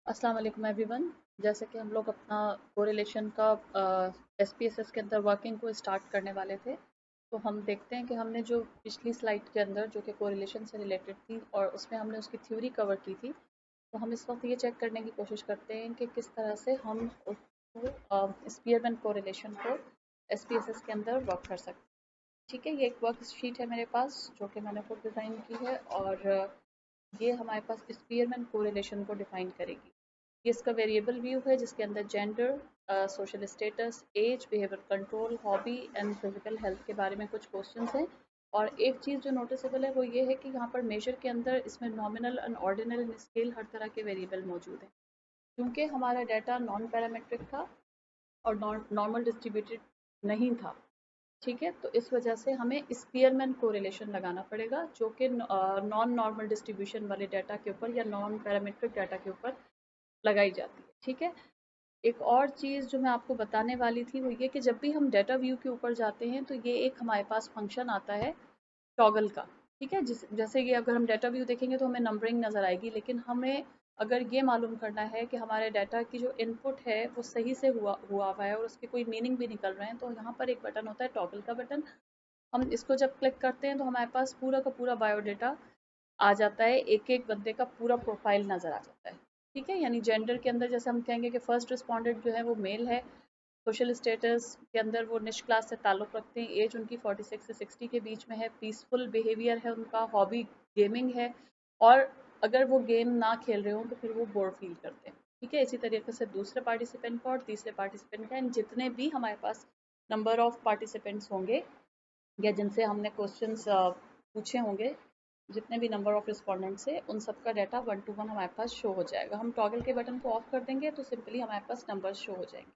अस्सलाम वालेकुम एवरीवन। जैसे कि हम लोग अपना कोरिलेशन का एसपीएसएस के अंदर वर्किंग को स्टार्ट करने वाले थे, तो हम देखते हैं कि हमने जो पिछली स्लाइड के अंदर जो कि कोरिलेशन से रिलेटेड थी और उसमें हमने उसकी थ्योरी कवर की थी, तो हम इस वक्त ये चेक करने की कोशिश करते हैं कि किस तरह से हम उसको स्पीयरमैन कोरिलेशन को एसपीएसएस के अंदर वर्क कर सकते हैं। ठीक है, ये एक वर्क शीट है मेरे पास जो कि मैंने खुद डिज़ाइन की है और ये हमारे पास स्पीयरमैन कोरिलेशन को डिफाइन करेगी। ये इसका वेरिएबल व्यू है जिसके अंदर gender, social status, age, behaviour control, hobby and physical health के बारे में कुछ क्वेश्चंस हैं। और एक चीज़ जो नोटिसेबल है वो ये है कि यहाँ पर मेजर के अंदर इसमें नॉमिनल एंड ऑर्डिनल स्केल हर तरह के वेरिएबल मौजूद हैं। क्योंकि हमारा डाटा नॉन पैरामेट्रिक था और नॉर्मल डिस्ट्रीब्यूटेड नहीं था, ठीक है, तो इस वजह से हमें स्पीयरमैन कोरिलेशन लगाना पड़ेगा जो कि नॉन नॉर्मल डिस्ट्रीब्यूशन वाले डाटा के ऊपर या नॉन पैरामेट्रिक डाटा के ऊपर लगाई जाती है। ठीक है, एक और चीज़ जो मैं आपको बताने वाली थी वो ये कि जब भी हम डाटा व्यू के ऊपर जाते हैं तो ये एक हमारे पास फंक्शन आता है टॉगल का। ठीक है, जैसे कि अगर हम डाटा व्यू देखेंगे तो हमें नंबरिंग नज़र आएगी, लेकिन हमें अगर ये मालूम करना है कि हमारे डाटा की जो इनपुट है वो सही से हुआ हुआ हुआ है और उसके कोई मीनिंग भी निकल रहे हैं, तो यहाँ पर एक बटन होता है टॉगल का बटन। हम इसको जब क्लिक करते हैं तो हमारे पास पूरा का पूरा बायोडाटा आ जाता है, एक एक बंदे का पूरा प्रोफाइल नज़र आ जाता है। ठीक है, यानी जेंडर के अंदर जैसे हम कहेंगे कि फर्स्ट रिस्पॉन्डेंट जो है वो मेल है, सोशल स्टेटस के अंदर वो निश क्लास से ताल्लुक़ रखते हैं, एज उनकी 46 से 60 के बीच में है, पीसफुल बिहेवियर है उनका, हॉबी गेमिंग है, और अगर वो गेम ना खेल रहे हों तो फिर वो बोर फील करते हैं। ठीक है, इसी तरीके से दूसरे पार्टिसिपेंट का और तीसरे पार्टिसिपेंट का, जितने भी हमारे पास नंबर ऑफ पार्टिसिपेंट्स होंगे या जिनसे हमने क्वेश्चंस पूछे होंगे, जितने भी नंबर ऑफ रिस्पोंडेंट्स है उन सब का डाटा वन टू वन हमारे पास शो हो जाएगा। हम टॉगल के बटन को ऑफ कर देंगे तो सिंपली हमारे पास नंबर शो हो जाएंगे।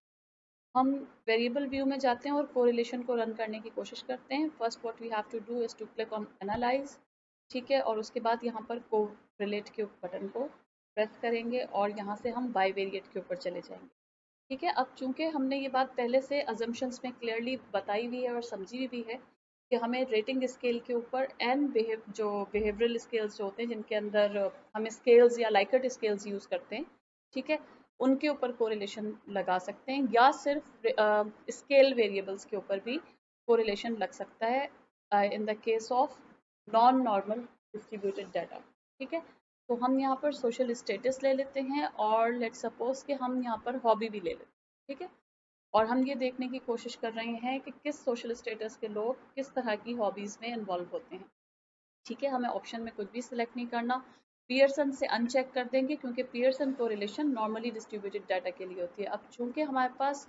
हम वेरिएबल व्यू में जाते हैं और कोरिलेशन को रन करने की कोशिश करते हैं। First what we have to do is to click on analyse. ठीक है, और उसके बाद यहाँ पर को रिलेट के बटन को प्रेस करेंगे और यहाँ से हम बाई वेरिएट के ऊपर चले जाएंगे। ठीक है, अब चूंकि हमने ये बात पहले से अजम्पशंस में क्लियरली बताई हुई है और समझी भी है कि हमें रेटिंग स्केल के ऊपर एंड जो बिहेवियरल स्केल्स जो होते हैं जिनके अंदर हम स्केल्स या लाइकट स्केल्स यूज़ करते हैं, ठीक है, उनके ऊपर कोरिलेशन लगा सकते हैं या सिर्फ स्केल वेरिएबल्स के ऊपर भी कोरिलेशन लग सकता है in the case of non normal distributed data. ठीक है, तो हम यहाँ पर सोशल स्टेटस ले लेते हैं और लेट सपोज कि हम यहाँ पर हॉबी भी ले लेते हैं। ठीक है, और हम ये देखने की कोशिश कर रहे हैं कि किस सोशल स्टेटस के लोग किस तरह की हॉबीज़ में इन्वॉल्व होते हैं। ठीक है, हमें ऑप्शन में कुछ भी सिलेक्ट नहीं करना, पियर्सन से अनचेक कर देंगे क्योंकि Pearson correlation normally distributed data के लिए होती है। अब चूंकि हमारे पास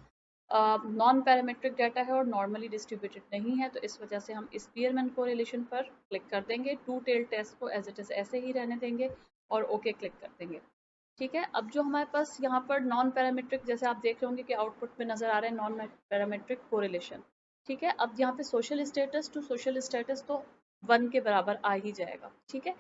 नॉन पैरामेट्रिक डाटा है और नॉर्मली डिस्ट्रीब्यूटेड नहीं है, तो इस वजह से हम स्पीयरमैन कोरिलेशन पर क्लिक कर देंगे, टू टेल टेस्ट को एज इट इज़ ऐसे ही रहने देंगे और ओके क्लिक कर देंगे। ठीक है, अब जो हमारे पास यहाँ पर नॉन पैरामेट्रिक, जैसे आप देख रहे होंगे कि आउटपुट में नज़र आ रहा है नॉन पैरामेट्रिक कोरिलेशन। ठीक है, अब यहाँ पे social status to social status तो 1 के बराबर आ ही जाएगा। ठीक है,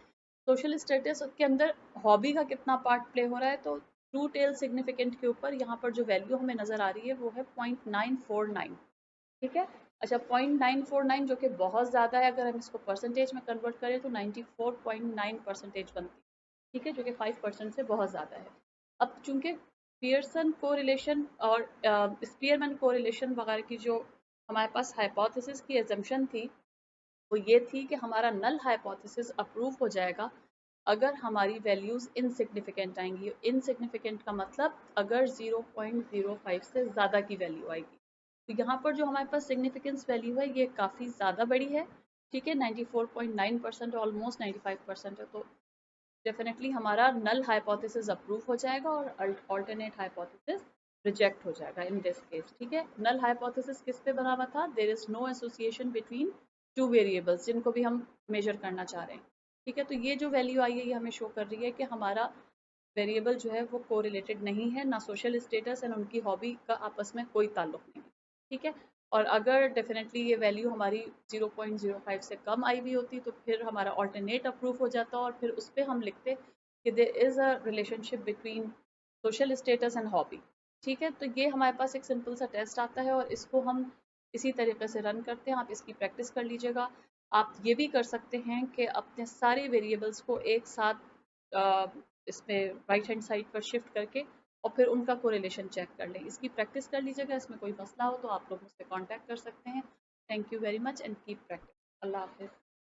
सोशल स्टेटस के अंदर हॉबी का कितना पार्ट प्ले हो रहा है, तो ट्रू टेल सिग्निफिकेंट के ऊपर यहाँ पर जो वैल्यू हमें नज़र आ रही है वो है 0.949। ठीक है, अच्छा, 0.949 जो कि बहुत ज़्यादा है, अगर हम इसको परसेंटेज में कन्वर्ट करें तो 94.9% बनती है। ठीक है, जो कि 5% से बहुत ज़्यादा है। अब चूंकि पियर्सन कोरिलेशन और स्पीयरमैन कोरिलेशन वगैरह की जो हमारे पास हाइपोथेसिस की एजम्पशन थी वो ये थी कि हमारा नल हाइपोथेसिस अप्रूव हो जाएगा अगर हमारी वैल्यूज़ इनसिग्निफिकेंट आएंगी। इनसिग्निफिकेंट का मतलब अगर 0.05 से ज़्यादा की वैल्यू आएगी। तो यहाँ पर जो हमारे पास सिग्निफिकेंस वैल्यू है ये काफ़ी ज़्यादा बड़ी है। ठीक है, 94.9%, ऑलमोस्ट 95% है, तो डेफिनेटली हमारा नल हाइपोथेसिस अप्रूव हो जाएगा और अल्टरनेट हाइपोथेसिस रिजेक्ट हो जाएगा इन दिस केस। ठीक है, नल हाइपोथेसिस किस पे बना हुआ था, there is no association between two variables जिनको भी हम मेजर करना चाह रहे हैं। ठीक है, तो ये जो वैल्यू आई है ये हमें शो कर रही है कि हमारा वेरिएबल जो है वो कोरिलेटेड नहीं है, ना सोशल स्टेटस एंड उनकी हॉबी का आपस में कोई ताल्लुक नहीं है। ठीक है, और अगर डेफिनेटली ये वैल्यू हमारी 0.05 से कम आई हुई होती तो फिर हमारा ऑल्टरनेट अप्रूव हो जाता और फिर उस पर हम लिखते कि there is a relationship between social status and hobby. ठीक है, तो ये हमारे पास एक सिंपल सा टेस्ट आता है और इसको हम इसी तरीके से रन करते हैं। आप इसकी प्रैक्टिस कर लीजिएगा। आप ये भी कर सकते हैं कि अपने सारे वेरिएबल्स को एक साथ इसमें राइट हैंड साइड पर शिफ्ट करके और फिर उनका कोरिलेशन चेक कर लें। इसकी प्रैक्टिस कर लीजिएगा, इसमें कोई मसला हो तो आप लोग मुझसे कॉन्टैक्ट कर सकते हैं। Thank you very much and keep practice. अल्लाह हाफिज़।